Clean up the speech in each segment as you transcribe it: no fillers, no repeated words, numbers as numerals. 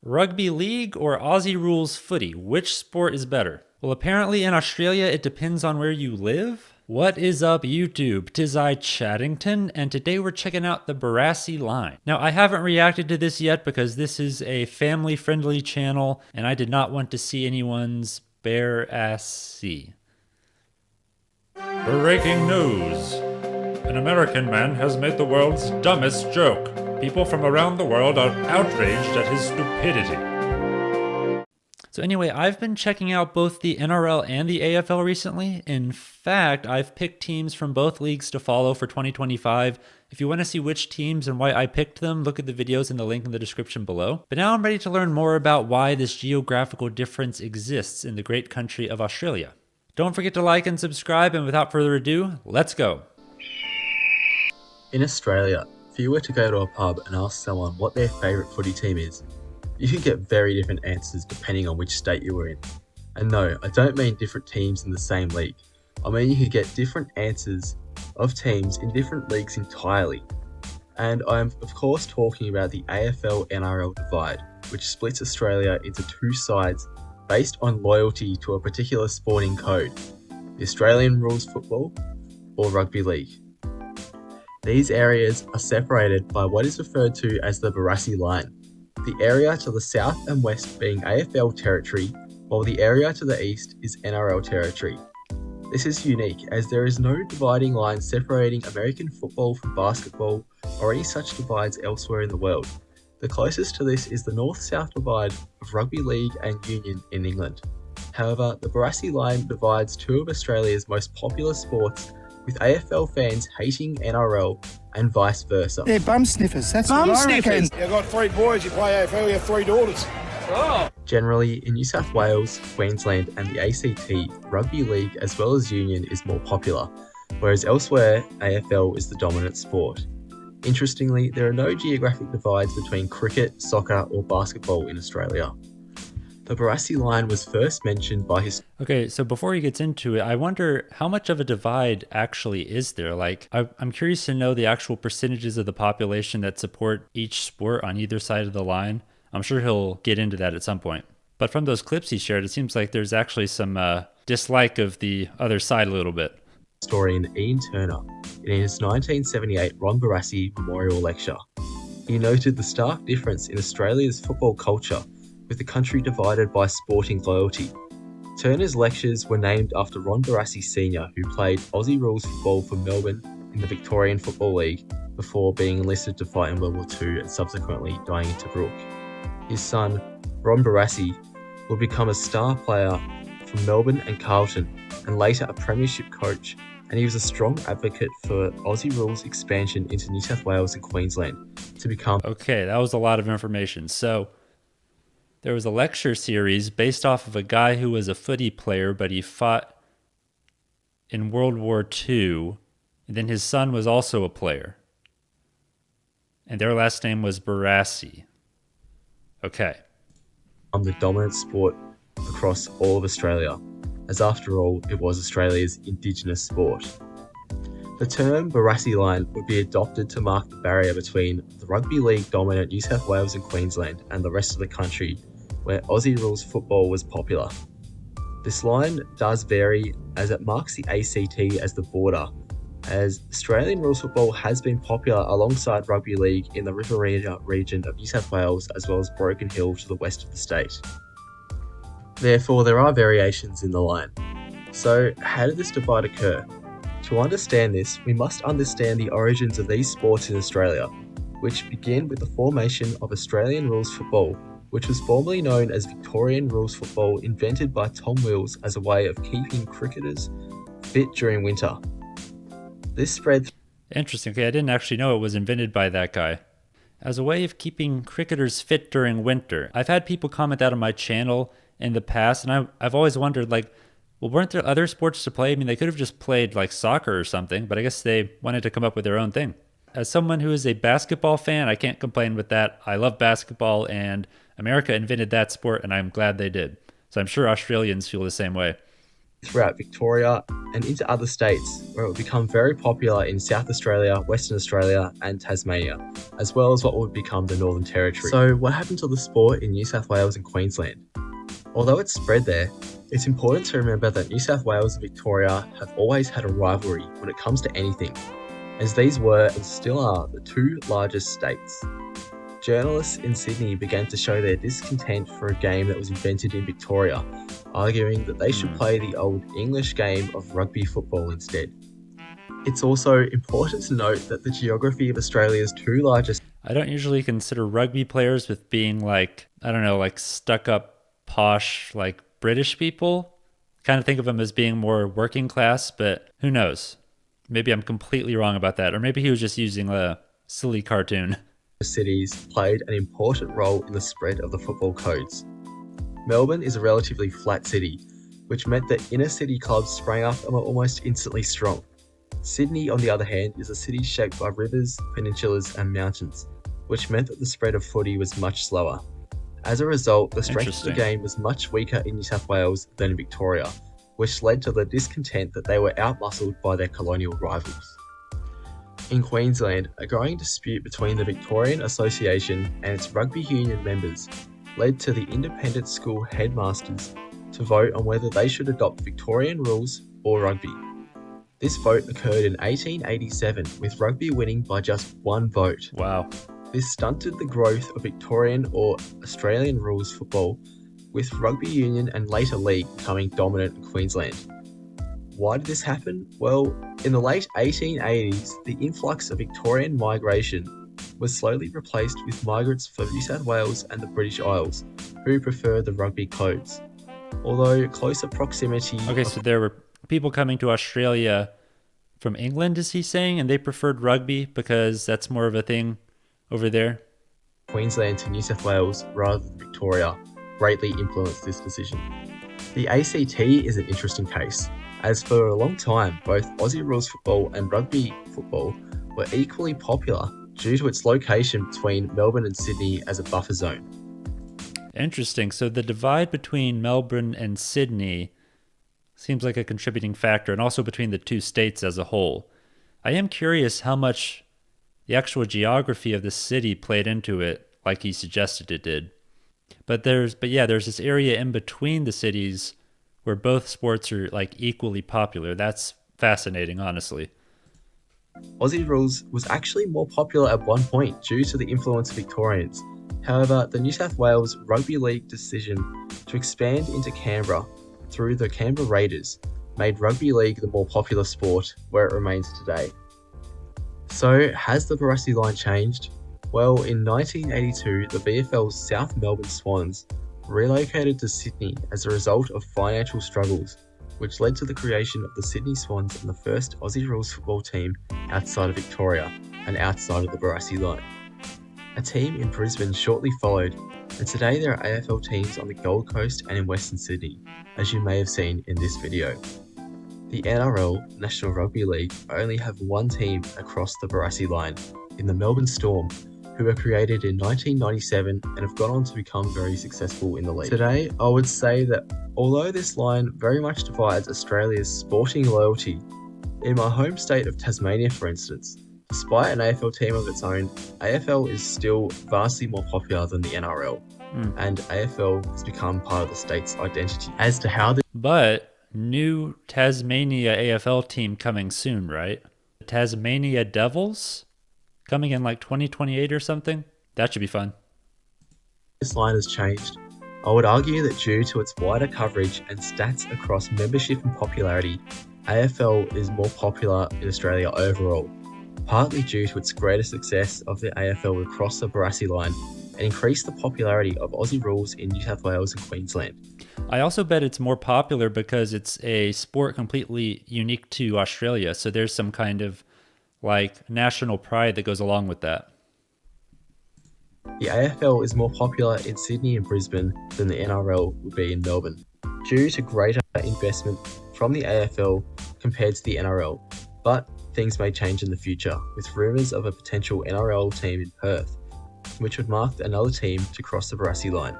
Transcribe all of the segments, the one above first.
Rugby league or Aussie-rules footy? Which sport is better? Well, apparently in Australia it depends on where you live. What is up, YouTube? 'Tis I, Chaddington, and today we're checking out the Barassi line. Now, I haven't reacted to this yet because this is a family-friendly channel, and I did not want to see anyone's Barassi. Breaking news. An American man has made the world's dumbest joke. People from around the world are outraged at his stupidity. So anyway, I've been checking out both the NRL and the AFL recently. In fact, I've picked teams from both leagues to follow for 2025. If you want to see which teams and why I picked them, look at the videos in the link in the description below. But now I'm ready to learn more about why this geographical difference exists in the great country of Australia. Don't forget to like and subscribe, and without further ado, let's go. In Australia, if you were to go to a pub and ask someone what their favourite footy team is, you could get very different answers depending on which state you were in. And no, I don't mean different teams in the same league. I mean you could get different answers of teams in different leagues entirely. And I am of course talking about the AFL NRL divide, which splits Australia into two sides based on loyalty to a particular sporting code, the Australian rules football or rugby league. These areas are separated by what is referred to as the Barassi line, the area to the south and west being AFL territory, while the area to the east is NRL territory. This is unique as there is no dividing line separating American football from basketball or any such divides elsewhere in the world. The closest to this is the north-south divide of rugby league and union in England. However, the Barassi line divides two of Australia's most popular sports, with AFL fans hating NRL and vice versa. They're bum sniffers, that's Bum what I sniffers? reckon. You've got three boys, you play AFL, you have three daughters. Generally, in New South Wales, Queensland and the ACT, rugby league as well as union is more popular, whereas elsewhere, AFL is the dominant sport. Interestingly, there are no geographic divides between cricket, soccer or basketball in Australia. The Barassi line was first mentioned by his... Okay, so before he gets into it, I wonder how much of a divide actually is there? Like, I'm curious to know the actual percentages of the population that support each sport on either side of the line. I'm sure he'll get into that at some point. But from those clips he shared, it seems like there's actually some dislike of the other side a little bit. Historian Ian Turner in his 1978 Ron Barassi Memorial Lecture. He noted the stark difference in Australia's football culture with the country divided by sporting loyalty. Turner's lectures were named after Ron Barassi Sr., who played Aussie-rules football for Melbourne in the Victorian Football League before being enlisted to fight in World War II and subsequently dying in Tobruk. His son, Ron Barassi, would become a star player for Melbourne and Carlton, and later a premiership coach, and he was a strong advocate for Aussie-rules expansion into New South Wales and Queensland to become... Okay, that was a lot of information. So there was a lecture series based off of a guy who was a footy player, but he fought in World War II, and then his son was also a player. And their last name was Barassi. Okay. the dominant sport across all of Australia, as after all, it was Australia's Indigenous sport. The term Barassi line would be adopted to mark the barrier between the rugby league dominant New South Wales and Queensland and the rest of the country, where Aussie-rules football was popular. This line does vary as it marks the ACT as the border, as Australian rules football has been popular alongside rugby league in the Riverina region of New South Wales as well as Broken Hill to the west of the state. Therefore, there are variations in the line. So, how did this divide occur? To understand this, we must understand the origins of these sports in Australia, which begin with the formation of Australian rules football, which was formerly known as Victorian rules football, invented by Tom Wills as a way of keeping cricketers fit during winter. This spread... Interesting. Okay, I didn't actually know it was invented by that guy. As a way of keeping cricketers fit during winter. I've had people comment that on my channel in the past, and I've always wondered, like, well, weren't there other sports to play? I mean, they could have just played like soccer or something, but I guess they wanted to come up with their own thing. As someone who is a basketball fan, I can't complain with that. I love basketball, and America invented that sport, and I'm glad they did. So I'm sure Australians feel the same way. throughout Victoria and into other states, where it would become very popular in South Australia, Western Australia and Tasmania, as well as what would become the Northern Territory. So what happened to the sport in New South Wales and Queensland? Although it's spread there, it's important to remember that New South Wales and Victoria have always had a rivalry when it comes to anything, as these were and still are the two largest states. Journalists in Sydney began to show their discontent for a game that was invented in Victoria, arguing that they should play the old English game of rugby football instead. It's also important to note that the geography of Australia's two largest... I don't usually consider rugby players with being like, I don't know, like stuck up, posh, like British people. Kind of think of them as being more working class, but who knows? Maybe I'm completely wrong about that. Or maybe he was just using a silly cartoon. Cities played an important role in the spread of the football codes. Melbourne is a relatively flat city, which meant that inner city clubs sprang up and were almost instantly strong. Sydney, on the other hand, is a city shaped by rivers, peninsulas and mountains, which meant that the spread of footy was much slower. As a result, the strength of the game was much weaker in New South Wales than in Victoria, which led to the discontent that they were outmuscled by their colonial rivals. In Queensland, a growing dispute between the Victorian Association and its rugby union members led to the independent school headmasters to vote on whether they should adopt Victorian rules or rugby. This vote occurred in 1887, with rugby winning by just one vote. Wow. This stunted the growth of Victorian or Australian rules football, with rugby union and later league becoming dominant in Queensland. Why did this happen? Well, in the late 1880s, the influx of Victorian migration was slowly replaced with migrants from New South Wales and the British Isles, who preferred the rugby codes. Although closer proximity... Okay, so there were people coming to Australia from England, is he saying? And they preferred rugby because that's more of a thing over there? Queensland to New South Wales rather than Victoria greatly influenced this decision. The ACT is an interesting case, as for a long time, both Aussie-rules football and rugby football were equally popular due to its location between Melbourne and Sydney as a buffer zone. Interesting. So the divide between Melbourne and Sydney seems like a contributing factor, and also between the two states as a whole. I am curious how much the actual geography of the city played into it, like he suggested it did. But there's this area in between the cities where both sports are like equally popular. That's fascinating, honestly. Aussie-rules was actually more popular at one point due to the influence of Victorians. However, the New South Wales Rugby League decision to expand into Canberra through the Canberra Raiders made rugby league the more popular sport, where it remains today. So, has the Barassi line changed? Well, in 1982, the VFL's South Melbourne Swans relocated to Sydney as a result of financial struggles, which led to the creation of the Sydney Swans and the first Aussie-rules football team outside of Victoria and outside of the Barassi line. A team in Brisbane shortly followed, and today there are AFL teams on the Gold Coast and in Western Sydney, as you may have seen in this video. The NRL, National Rugby League, only have one team across the Barassi line, in the Melbourne Storm, who were created in 1997 and have gone on to become very successful in the league. Today, I would say that although this line very much divides Australia's sporting loyalty, in my home state of Tasmania, for instance, despite an AFL team of its own, AFL is still vastly more popular than the NRL, and AFL has become part of the state's identity. As to how the... But new Tasmania AFL team coming soon, right? The Tasmania Devils? Coming in like 2028 or something? That should be fun. This line has changed. I would argue that due to its wider coverage and stats across membership and popularity, AFL is more popular in Australia overall, partly due to its greater success of the AFL across the Barassi line and increased the popularity of Aussie-rules in New South Wales and Queensland. I also bet it's more popular because it's a sport completely unique to Australia, so there's some kind of like national pride that goes along with that. The AFL is more popular in Sydney and Brisbane than the NRL would be in Melbourne, due to greater investment from the AFL compared to the NRL, but things may change in the future, with rumours of a potential NRL team in Perth, which would mark another team to cross the Barassi line.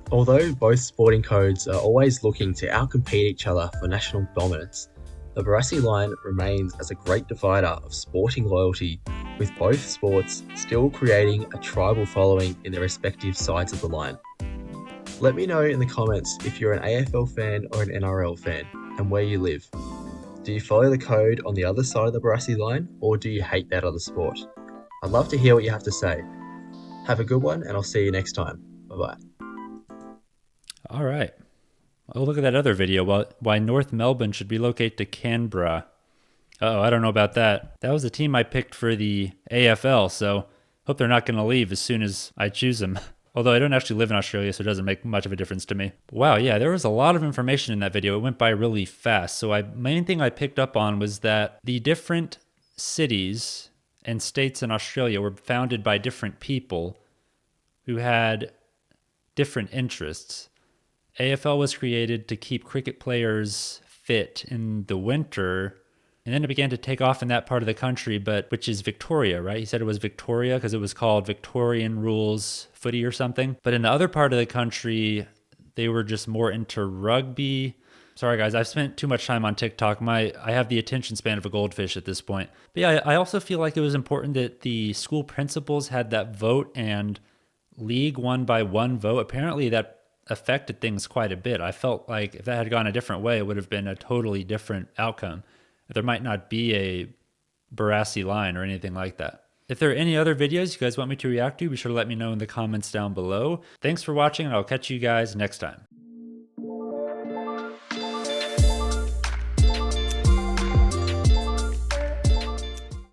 Although both sporting codes are always looking to outcompete each other for national dominance, the Barassi line remains as a great divider of sporting loyalty, with both sports still creating a tribal following in their respective sides of the line. Let me know in the comments if you're an AFL fan or an NRL fan, and where you live. Do you follow the code on the other side of the Barassi line, or do you hate that other sport? I'd love to hear what you have to say. Have a good one, and I'll see you next time. Bye-bye. All right. Oh, look at that other video. Why North Melbourne should relocate to Canberra. Uh-oh, I don't know about that. That was the team I picked for the AFL, so hope they're not going to leave as soon as I choose them. Although I don't actually live in Australia, so it doesn't make much of a difference to me. Wow, yeah, there was a lot of information in that video. It went by really fast. So main thing I picked up on was that the different cities and states in Australia were founded by different people who had different interests. AFL was created to keep cricket players fit in the winter, and then it began to take off in that part of the country, which is Victoria, right? He said it was Victoria because it was called Victorian rules footy or something. But in the other part of the country, they were just more into rugby. Sorry guys, I've spent too much time on TikTok. I have the attention span of a goldfish at this point. But yeah, I also feel like it was important that the school principals had that vote, and league won by one vote. Apparently that affected things quite a bit. I felt like if that had gone a different way, it would have been a totally different outcome. There might not be a Barassi line or anything like that. If there are any other videos you guys want me to react to, be sure to let me know in the comments down below. Thanks for watching, and I'll catch you guys next time.